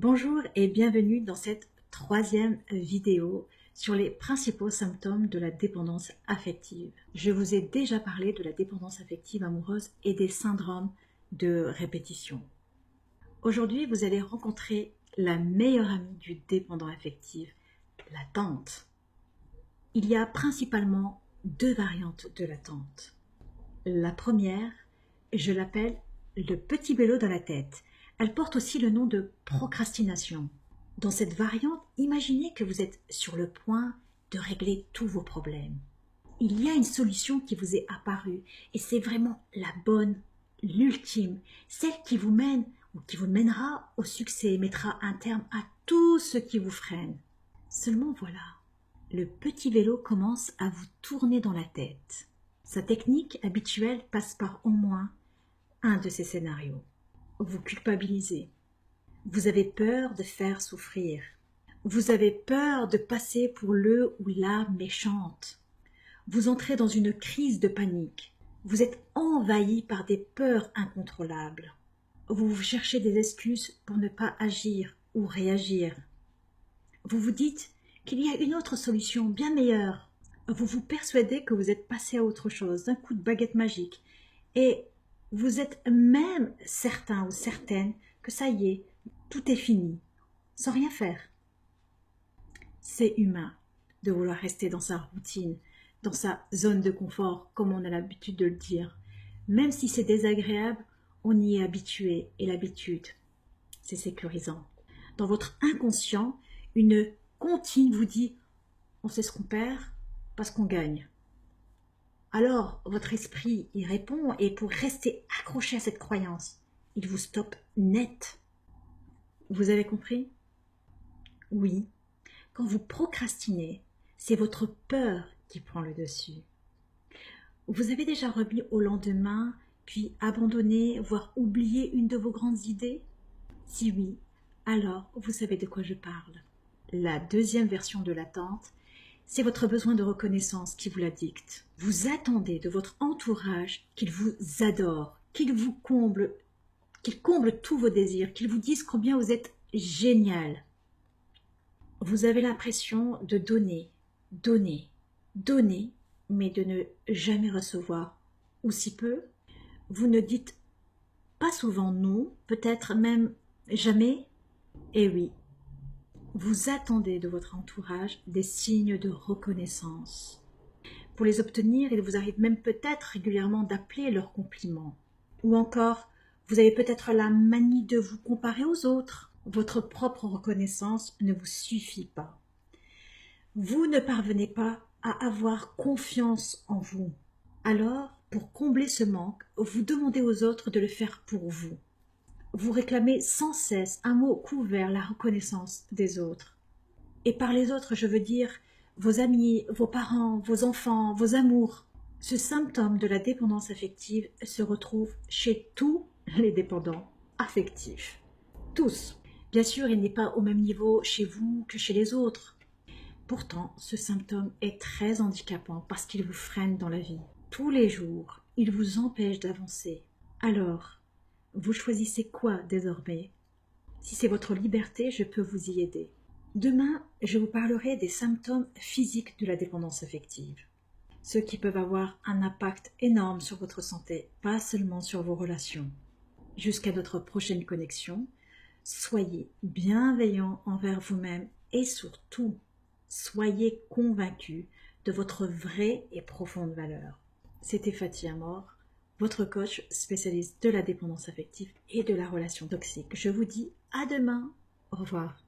Bonjour et bienvenue dans cette troisième vidéo sur les principaux symptômes de la dépendance affective. Je vous ai déjà parlé de la dépendance affective amoureuse et des syndromes de répétition. Aujourd'hui, vous allez rencontrer la meilleure amie du dépendant affectif, l'attente. Il y a principalement deux variantes de l'attente. La première, je l'appelle le petit vélo dans la tête. Elle porte aussi le nom de procrastination. Dans cette variante, imaginez que vous êtes sur le point de régler tous vos problèmes. Il y a une solution qui vous est apparue et c'est vraiment la bonne, l'ultime, celle qui vous mène ou qui vous mènera au succès et mettra un terme à tout ce qui vous freine. Seulement voilà, le petit vélo commence à vous tourner dans la tête. Sa technique habituelle passe par au moins un de ces scénarios. Vous culpabilisez. Vous avez peur de faire souffrir. Vous avez peur de passer pour le ou la méchante. Vous entrez dans une crise de panique. Vous êtes envahi par des peurs incontrôlables. Vous cherchez des excuses pour ne pas agir ou réagir. Vous vous dites qu'il y a une autre solution bien meilleure. Vous vous persuadez que vous êtes passé à autre chose d'un coup de baguette magique et vous êtes même certain ou certaine que ça y est, tout est fini, sans rien faire. C'est humain de vouloir rester dans sa routine, dans sa zone de confort, comme on a l'habitude de le dire. Même si c'est désagréable, on y est habitué et l'habitude, c'est sécurisant. Dans votre inconscient, une comptine vous dit « on sait ce qu'on perd parce qu'on gagne ». Alors, votre esprit y répond et pour rester accroché à cette croyance, il vous stoppe net. Vous avez compris? Oui, quand vous procrastinez, c'est votre peur qui prend le dessus. Vous avez déjà remis au lendemain, puis abandonné, voire oublié une de vos grandes idées? Si oui, alors vous savez de quoi je parle. La deuxième version de l'attente, c'est votre besoin de reconnaissance qui vous la dicte. Vous attendez de votre entourage qu'il vous adore, qu'il comble tous vos désirs, qu'il vous dise combien vous êtes génial. Vous avez l'impression de donner, donner, donner, mais de ne jamais recevoir, ou si peu. Vous ne dites pas souvent non, peut-être même jamais. Eh oui. Vous attendez de votre entourage des signes de reconnaissance. Pour les obtenir, il vous arrive même peut-être régulièrement d'appeler leurs compliments. Ou encore, vous avez peut-être la manie de vous comparer aux autres. Votre propre reconnaissance ne vous suffit pas. Vous ne parvenez pas à avoir confiance en vous. Alors, pour combler ce manque, vous demandez aux autres de le faire pour vous. Vous réclamez sans cesse un mot couvert la reconnaissance des autres. Et par les autres, je veux dire vos amis, vos parents, vos enfants, vos amours. Ce symptôme de la dépendance affective se retrouve chez tous les dépendants affectifs. Tous. Bien sûr, il n'est pas au même niveau chez vous que chez les autres. Pourtant, ce symptôme est très handicapant parce qu'il vous freine dans la vie. Tous les jours, il vous empêche d'avancer. Alors, vous choisissez quoi désormais? Si c'est votre liberté, je peux vous y aider. Demain, je vous parlerai des symptômes physiques de la dépendance affective. Ceux qui peuvent avoir un impact énorme sur votre santé, pas seulement sur vos relations. Jusqu'à notre prochaine connexion, soyez bienveillant envers vous-même et surtout, soyez convaincus de votre vraie et profonde valeur. C'était Fatih Amor, votre coach spécialiste de la dépendance affective et de la relation toxique. Je vous dis à demain. Au revoir.